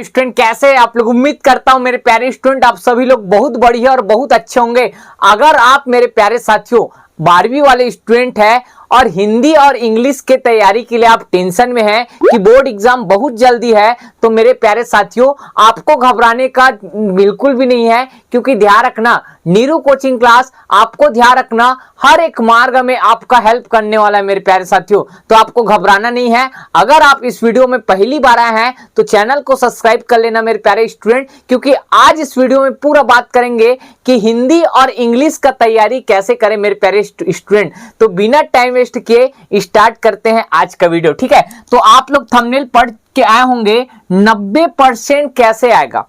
Student कैसे हैं आप लोग। उम्मीद करता हूं मेरे प्यारे स्टूडेंट आप सभी लोग बहुत बढ़िया और बहुत अच्छे होंगे। अगर आप मेरे प्यारे साथियों 12वीं वाले स्टूडेंट हैं और हिंदी और इंग्लिश के तैयारी के लिए आप टेंशन में हैं कि बोर्ड एग्जाम बहुत जल्दी है, तो मेरे प्यारे साथियों आपको घबराने का बिल्कुल भी नहीं है, क्योंकि ध्यान रखना नीरू कोचिंग क्लास आपको ध्यान रखना हर एक मार्ग में आपका हेल्प करने वाला है मेरे प्यारे साथियों। तो आपको घबराना नहीं है। अगर आप इस वीडियो में पहली बार आए हैं तो चैनल को सब्सक्राइब कर लेना मेरे प्यारे स्टूडेंट, क्योंकि आज इस वीडियो में पूरा बात करेंगे कि हिंदी और इंग्लिश का तैयारी कैसे करें मेरे प्यारे स्टूडेंट। तो बिना टाइम वेस्ट किए स्टार्ट करते हैं आज का वीडियो, ठीक है। तो आप लोग थंबनेल पढ़ के आए होंगे 90% कैसे आएगा,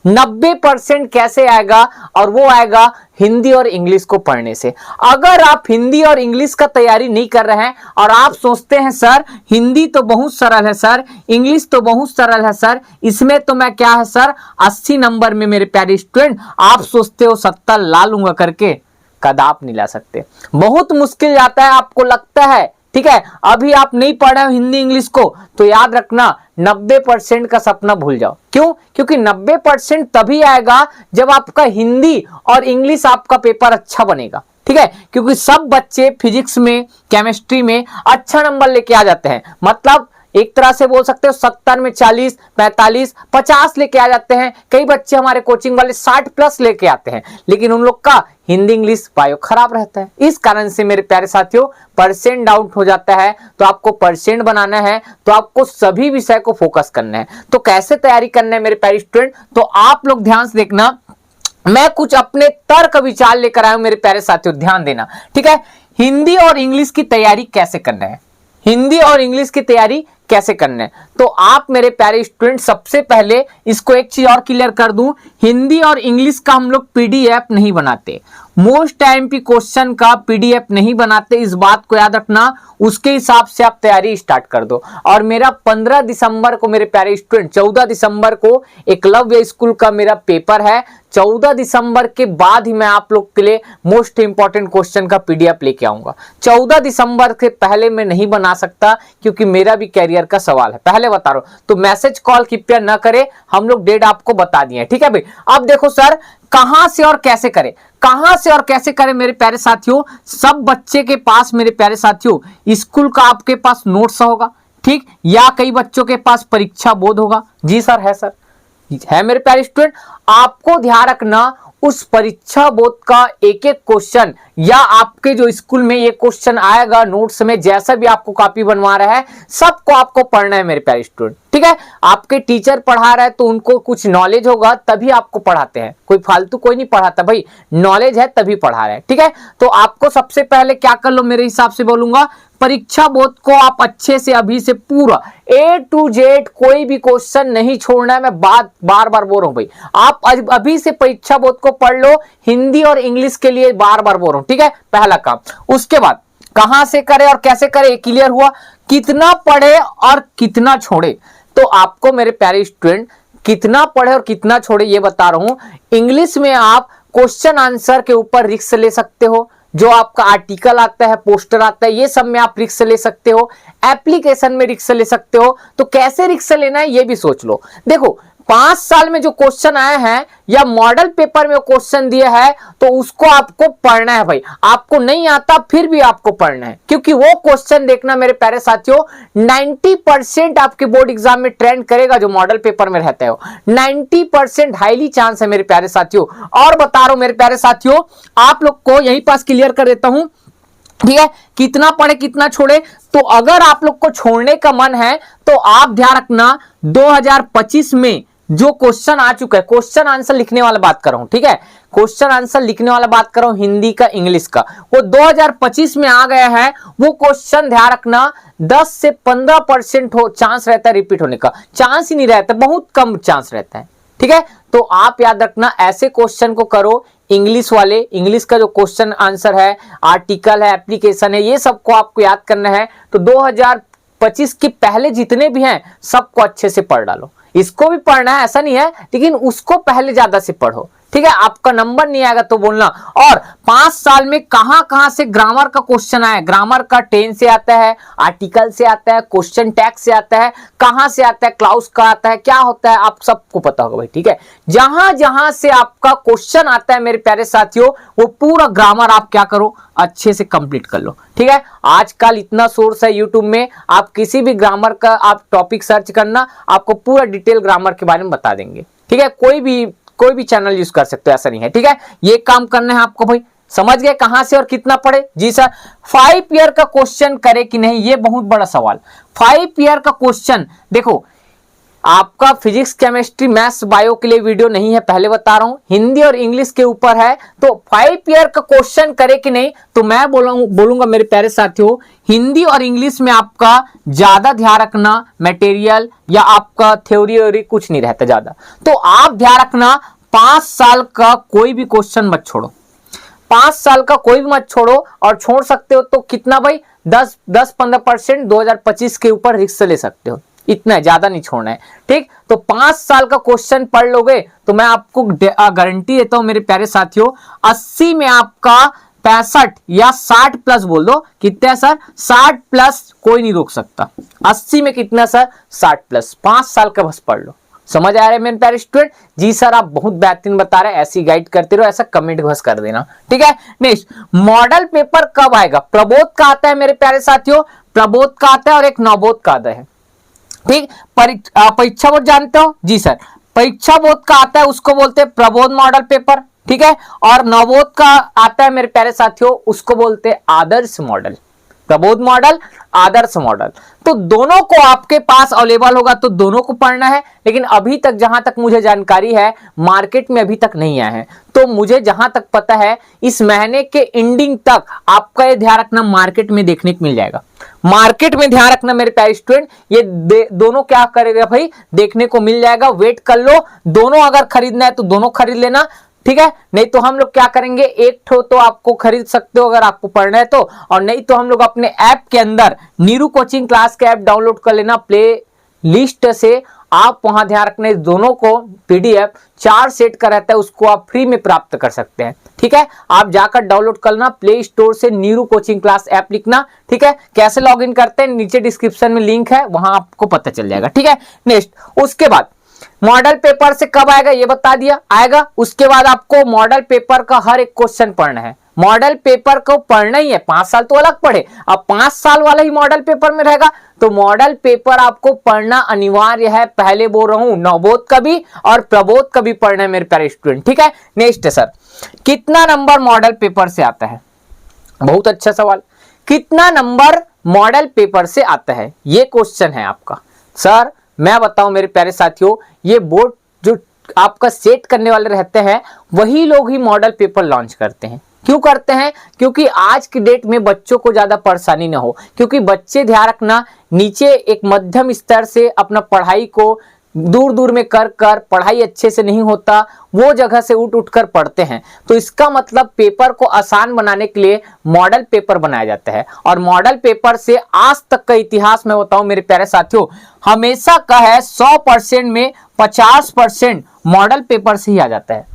90% कैसे आएगा, और वो आएगा हिंदी और इंग्लिश को पढ़ने से। अगर आप हिंदी और इंग्लिश का तैयारी नहीं कर रहे हैं और आप सोचते हैं सर हिंदी तो बहुत सरल है सर, इंग्लिश तो बहुत सरल है सर, इसमें तो मैं क्या है सर 80 नंबर में मेरे प्यारे स्टूडेंट, आप सोचते हो 70 ला लूंगा करके, कदाप नहीं ला सकते। बहुत मुश्किल जाता है, आपको लगता है, ठीक है। अभी आप नहीं पढ़े हो हिंदी इंग्लिश को तो याद रखना 90% का सपना भूल जाओ। क्यों? क्योंकि 90% तभी आएगा जब आपका हिंदी और इंग्लिश आपका पेपर अच्छा बनेगा, ठीक है। क्योंकि सब बच्चे फिजिक्स में केमिस्ट्री में अच्छा नंबर लेके आ जाते हैं, मतलब एक तरह से बोल सकते हो 70 में 40, 45, 50 लेके आ जाते हैं। कई बच्चे हमारे कोचिंग वाले 60 प्लस लेके आते हैं, लेकिन उन लोग का हिंदी इंग्लिश बायो खराब रहता है। इस कारण से मेरे प्यारे साथियों परसेंट डाउट हो जाता है। तो आपको परसेंट बनाना है तो आपको सभी विषय को फोकस करना है। तो कैसे तैयारी करना है मेरे प्यारे स्टूडेंट, तो आप लोग ध्यान से देखना, मैं कुछ अपने तर्क विचार लेकर आया हूं मेरे प्यारे साथियों, ध्यान देना, ठीक है। हिंदी और इंग्लिश की तैयारी कैसे करना है, हिंदी और इंग्लिश की तैयारी कैसे करना है, तो आप मेरे प्यारे स्टूडेंट सबसे पहले इसको एक चीज और क्लियर कर दूं, हिंदी और इंग्लिश का हम लोग पीडीएफ नहीं बनाते, मोस्ट आईएमपी क्वेश्चन का पीडीएफ नहीं बनाते, इस बात को याद रखना। उसके हिसाब से आप तैयारी स्टार्ट कर दो। और मेरा 15 दिसंबर को मेरे प्यारे स्टूडेंट, 14 दिसंबर को एकलव्य स्कूल का मेरा पेपर है। 14 दिसंबर के बाद ही मैं आप लोग के लिए मोस्ट इंपॉर्टेंट क्वेश्चन का पीडीएफ लेके आऊंगा। 14 दिसंबर के पहले मैं नहीं बना सकता, क्योंकि मेरा भी कैरियर का सवाल है, पहले बता रहा हूं। तो मैसेज कॉल कृपया न करें, हम लोग डेट आपको बता दिए, ठीक है भाई। अब देखो सर कहां से और कैसे करें, कहां से और कैसे करें मेरे प्यारे साथियों। सब बच्चे के पास मेरे प्यारे साथियों स्कूल का आपके पास नोट्स होगा, ठीक, या कई बच्चों के पास परीक्षा बोध होगा। जी सर है, सर है मेरे प्यारे स्टूडेंट। आपको ध्यान रखना उस परीक्षा बोध का एक एक क्वेश्चन, या आपके जो स्कूल में ये क्वेश्चन आएगा नोट्स में, जैसा भी आपको कॉपी बनवा रहा है सबको आपको पढ़ना है मेरे प्यारे स्टूडेंट, ठीक है। आपके टीचर पढ़ा रहा है तो उनको कुछ नॉलेज होगा तभी आपको पढ़ाते हैं, कोई फालतू कोई नहीं पढ़ाता भाई, नॉलेज है तभी पढ़ा रहे हैं, ठीक है। तो आपको सबसे पहले क्या कर लो, मेरे हिसाब से बोलूंगा परीक्षा बोध को आप अच्छे से अभी से पूरा A to Z कोई भी क्वेश्चन नहीं छोड़ना है। मैं बार बार बोल रहा हूं भाई, आप अभी से परीक्षा बोध को पढ़ लो, हिंदी और इंग्लिश के लिए बार बार बोल रहा हूं, ठीक है, पहला काम। उसके बाद कहां से करें और कैसे करें क्लियर हुआ, कितना पढ़े और कितना छोड़े। तो आपको मेरे प्यारे स्टूडेंट कितना पढ़े और कितना छोड़े ये बता रहा हूं। इंग्लिश में आप क्वेश्चन आंसर के ऊपर रिस्क ले सकते हो, जो आपका आर्टिकल आता है, पोस्टर आता है, ये सब में आप रिस्क ले सकते हो, एप्लीकेशन में रिस्क ले सकते हो। तो कैसे रिस्क लेना है ये भी सोच लो। देखो 5 साल में जो क्वेश्चन आए हैं या मॉडल पेपर में क्वेश्चन दिया है तो उसको आपको पढ़ना है भाई। आपको नहीं आता फिर भी आपको पढ़ना है, क्योंकि वो क्वेश्चन देखना मेरे प्यारे साथियों 90% आपके बोर्ड एग्जाम में ट्रेंड करेगा, जो मॉडल पेपर में रहता है 90% हाईली चांस है मेरे प्यारे साथियों। और बता रहा हूं मेरे प्यारे साथियों, आप लोग को यहीं पास क्लियर कर देता हूं, ठीक है, कितना पढ़े कितना छोड़े। तो अगर आप लोग को छोड़ने का मन है तो आप ध्यान रखना 2025 में जो क्वेश्चन आ चुका है, क्वेश्चन आंसर लिखने वाला बात कर रहा हूं, ठीक है, क्वेश्चन आंसर लिखने वाला बात कर रहा हूं हिंदी का इंग्लिश का, वो 2025 में आ गया है। वो क्वेश्चन ध्यान रखना 10 से 15% हो चांस रहता है रिपीट होने का, चांस ही नहीं रहता, बहुत कम चांस रहता है, ठीक है। तो आप याद रखना ऐसे क्वेश्चन को करो, इंग्लिश वाले, इंग्लिश का जो क्वेश्चन आंसर है, आर्टिकल है, एप्लीकेशन है, ये सबको आपको याद करना है। तो 2025 के पहले जितने भी हैं सबको अच्छे से पढ़ डालो। इसको भी पढ़ना है ऐसा नहीं है, लेकिन उसको पहले ज्यादा से पढ़ो, ठीक है, आपका नंबर नहीं आएगा तो बोलना। और 5 साल में कहां कहां से ग्रामर का क्वेश्चन आया, ग्रामर का टेंस से आता है, आर्टिकल से आता है, क्वेश्चन टैग से आता है, कहां से आता है, क्लाउज का आता है, क्या होता है, आप सबको पता होगा भाई। ठीक है, जहां जहां से आपका क्वेश्चन आता है मेरे प्यारे साथियों, वो पूरा ग्रामर आप क्या करो, अच्छे से कंप्लीट कर लो। ठीक है, आजकल इतना सोर्स है यूट्यूब में, आप किसी भी ग्रामर का आप टॉपिक सर्च करना, आपको पूरा डिटेल ग्रामर के बारे में बता देंगे। ठीक है, कोई भी चैनल यूज कर सकते हो, ऐसा नहीं है। ठीक है, ये काम करना है आपको भाई। समझ गए कहां से और कितना पढ़े? जी सर, 5 ईयर का क्वेश्चन करे कि नहीं, ये बहुत बड़ा सवाल। 5 ईयर का क्वेश्चन देखो, आपका फिजिक्स, केमिस्ट्री, मैथ्स, बायो के लिए वीडियो नहीं है, पहले बता रहा हूं, हिंदी और इंग्लिश के ऊपर है। तो 5 ईयर का क्वेश्चन करे कि नहीं, तो मैं बोलूंगा मेरे प्यारे साथियों, हिंदी और इंग्लिश में आपका ज्यादा ध्यान रखना, मटेरियल या आपका थ्योरी कुछ नहीं रहता ज्यादा। तो आप ध्यान रखना, 5 साल का कोई भी क्वेश्चन मत छोड़ो, 5 साल का कोई भी मत छोड़ो। और छोड़ सकते हो तो कितना भाई, 10-15% 2025 के ऊपर रिस्क ले सकते हो, इतना ज्यादा नहीं छोड़ना है। ठीक, तो 5 साल का क्वेश्चन पढ़ लोगे तो मैं आपको गारंटी देता हूं मेरे प्यारे साथियों, 80 में आपका 65 या 60 प्लस बोल दो, कितना सर, 60 प्लस कोई नहीं रोक सकता। 80 में कितना सर, 60 प्लस, 5 साल का बस पढ़ लो। समझ आ रहा है मेरे प्यारे स्टूडेंट? जी सर, आप बहुत बेहतरीन बता रहे हैं, ऐसी गाइड करते रहो, ऐसा कमेंट बस कर देना। ठीक है, नेक्स्ट, मॉडल पेपर कब आएगा? प्रबोध का आता है मेरे प्यारे साथियों, प्रबोध का आता है और एक नवबोध का आता है। ठीक, परीक्षा बोर्ड जानते हो? जी सर, परीक्षा बोर्ड का आता है, उसको बोलते हैं प्रबोध मॉडल पेपर। ठीक है, और नवबोध का आता है मेरे प्यारे साथियों, उसको बोलते हैं आदर्श मॉडल। प्रबोध मॉडल, आदर्श मॉडल। तो दोनों को आपके पास अवेलेबल होगा तो दोनों को पढ़ना है, लेकिन अभी तक जहां तक मुझे जानकारी है, मार्केट में अभी तक नहीं आया है। तो मुझे जहां तक पता है, इस महीने के एंडिंग तक आपका ये ध्यान रखना, मार्केट में देखने को मिल जाएगा। मार्केट में ध्यान रखना मेरे प्यारे स्टूडेंट, ये दोनों क्या करेगा भाई, देखने को मिल जाएगा। वेट कर लो, दोनों अगर खरीदना है तो दोनों खरीद लेना। ठीक है, नहीं तो हम लोग क्या करेंगे, एक ठो तो आपको खरीद सकते हो अगर आपको पढ़ना है तो, और नहीं तो हम लोग अपने ऐप के अंदर नीरू कोचिंग क्लास का ऐप डाउनलोड कर लेना, प्ले लिस्ट से आप वहां ध्यान रखना, दोनों को पीडीएफ 4 सेट का रहता है, उसको आप फ्री में प्राप्त कर सकते हैं। ठीक है, आप जाकर डाउनलोड करना प्ले स्टोर से, नीरू कोचिंग क्लास ऐप लिखना। ठीक है, कैसे लॉगिन करते हैं, नीचे डिस्क्रिप्शन में लिंक है, वहां आपको पता चल जाएगा। ठीक है, नेक्स्ट, उसके बाद मॉडल पेपर से कब आएगा ये बता दिया, आएगा। उसके बाद आपको मॉडल पेपर का हर एक क्वेश्चन पढ़ना है, मॉडल पेपर को पढ़ना ही है। 5 साल तो अलग पढ़े, अब 5 साल वाला ही मॉडल पेपर में रहेगा, तो मॉडल पेपर आपको पढ़ना अनिवार्य है। पहले बोल रहा हूं, नवबोध का भी और प्रबोध का भी पढ़ना है मेरे प्यारे स्टूडेंट। ठीक है, नेक्स्ट सर, कितना नंबर मॉडल पेपर से आता है? बहुत अच्छा सवाल, कितना नंबर मॉडल पेपर से आता है, ये क्वेश्चन है आपका। सर मैं बताऊं मेरे प्यारे साथियों, ये बोर्ड जो आपका सेट करने वाले रहते हैं, वही लोग ही मॉडल पेपर लॉन्च करते हैं। क्यों करते हैं? क्योंकि आज की डेट में बच्चों को ज्यादा परेशानी ना हो, क्योंकि बच्चे ध्यान रखना, नीचे एक मध्यम स्तर से अपना पढ़ाई को दूर दूर में कर पढ़ाई अच्छे से नहीं होता, वो जगह से उठ कर पढ़ते हैं। तो इसका मतलब पेपर को आसान बनाने के लिए मॉडल पेपर बनाया जाता है। और मॉडल पेपर से आज तक का इतिहास मैं बताऊं मेरे प्यारे साथियों, हमेशा का है 100% में 50% मॉडल पेपर से ही आ जाता है।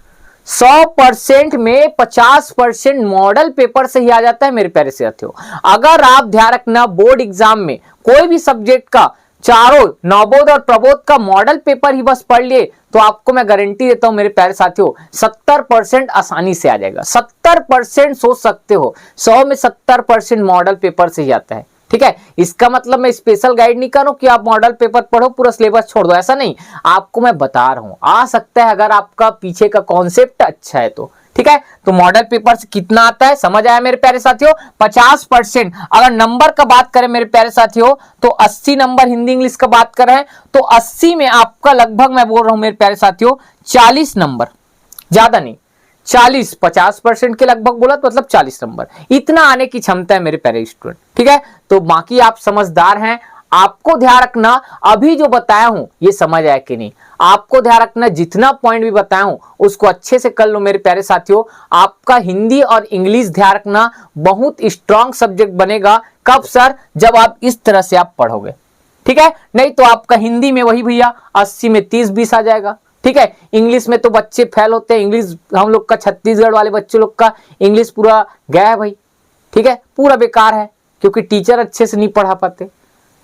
100% में 50% मॉडल पेपर से ही आ जाता है मेरे प्यारे साथियों। अगर आप ध्यान रखना, बोर्ड एग्जाम में कोई भी सब्जेक्ट का चारों नवबोध और प्रबोध का मॉडल पेपर ही बस पढ़ लिए, तो आपको मैं गारंटी देता हूं मेरे प्यारे साथियों, 70% आसानी से आ जाएगा। 70% सोच सकते हो, 100 में 70% मॉडल पेपर से ही आता है। ठीक है, इसका मतलब मैं स्पेशल गाइड नहीं कर रहा हूं कि आप मॉडल पेपर पढ़ो पूरा सिलेबस छोड़ दो, ऐसा नहीं। आपको मैं बता रहा हूं, आ सकता है अगर आपका पीछे का कॉन्सेप्ट अच्छा है तो। ठीक है, तो मॉडल पेपर से कितना आता है समझ आया मेरे प्यारे साथियों? 50%। अगर नंबर का बात करें मेरे प्यारे साथियों, तो 80 नंबर हिंदी इंग्लिश का बात करें तो 80 में आपका लगभग मैं बोल रहा हूं मेरे प्यारे साथियों 40 नंबर, ज्यादा नहीं 40, 50% के लगभग बोला तो मतलब 40 नंबर, इतना आने की क्षमता है मेरे प्यारे स्टूडेंट। ठीक है, तो बाकी आप समझदार हैं, आपको ध्यान रखना अभी जो बताया हूं ये समझ आया कि नहीं, आपको ध्यान रखना जितना पॉइंट भी बताया हूं उसको अच्छे से कर लो मेरे प्यारे साथियों। आपका हिंदी और इंग्लिश ध्यान रखना बहुत स्ट्रांग सब्जेक्ट बनेगा। कब सर? जब आप इस तरह से आप पढ़ोगे। ठीक है, नहीं तो आपका हिंदी में वही भैया 80 में 30-20 आ जाएगा, ठीक है। इंग्लिश में तो बच्चे फेल होते हैं, इंग्लिश हम लोग का छत्तीसगढ़ वाले बच्चों लोग का इंग्लिश पूरा गया है भाई, ठीक है, पूरा बेकार है, क्योंकि टीचर अच्छे से नहीं पढ़ा पाते।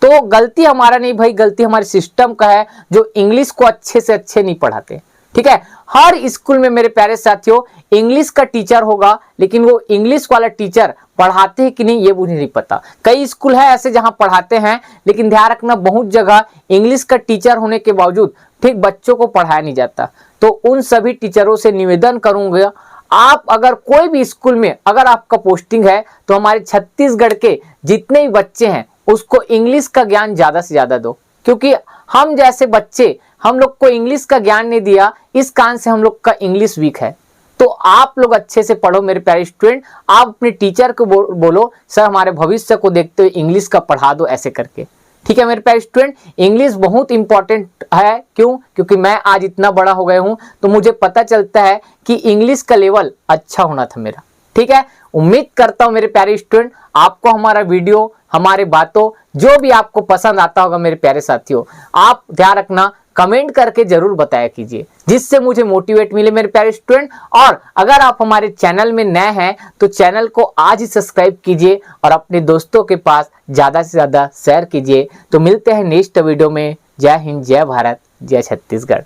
तो गलती हमारा नहीं भाई, गलती हमारे सिस्टम का है जो इंग्लिश को अच्छे से अच्छे नहीं पढ़ाते, ठीक है। हर स्कूल में मेरे प्यारे साथियों इंग्लिश का टीचर होगा, लेकिन वो इंग्लिश वाला टीचर पढ़ाते हैं कि नहीं ये मुझे नहीं पता। कई स्कूल है ऐसे जहां पढ़ाते हैं, लेकिन ध्यान रखना बहुत जगह इंग्लिश का टीचर होने के बावजूद ठीक बच्चों को पढ़ाया नहीं जाता। तो उन सभी टीचरों से निवेदन करूंगा, आप अगर कोई भी स्कूल में अगर आपका पोस्टिंग है तो हमारे छत्तीसगढ़ के जितने भी बच्चे हैं उसको इंग्लिश का ज्ञान ज्यादा से ज्यादा दो, क्योंकि हम जैसे बच्चे हम लोग को इंग्लिश का ज्ञान नहीं दिया, इस कारण से हम लोग का इंग्लिश वीक है। तो आप लोग अच्छे से पढ़ो मेरे प्यारे स्टूडेंट, आप अपने टीचर को बोलो सर हमारे भविष्य को देखते हुए इंग्लिश का पढ़ा दो ऐसे करके, ठीक है मेरे प्यारे स्टूडेंट। इंग्लिश बहुत इंपॉर्टेंट है, क्यों? क्योंकि मैं आज इतना बड़ा हो गया हूं तो मुझे पता चलता है कि इंग्लिश का लेवल अच्छा होना था मेरा, ठीक है। उम्मीद करता हूं मेरे प्यारे स्टूडेंट आपको हमारा वीडियो, हमारे बातों जो भी आपको पसंद आता होगा मेरे प्यारे साथियों, आप ध्यान रखना कमेंट करके जरूर बताया कीजिए, जिससे मुझे मोटिवेट मिले मेरे प्यारे स्टूडेंट। और अगर आप हमारे चैनल में नए हैं तो चैनल को आज ही सब्सक्राइब कीजिए और अपने दोस्तों के पास ज्यादा से ज्यादा शेयर कीजिए। तो मिलते हैं नेक्स्ट वीडियो में। जय हिंद, जय भारत, जय छत्तीसगढ़।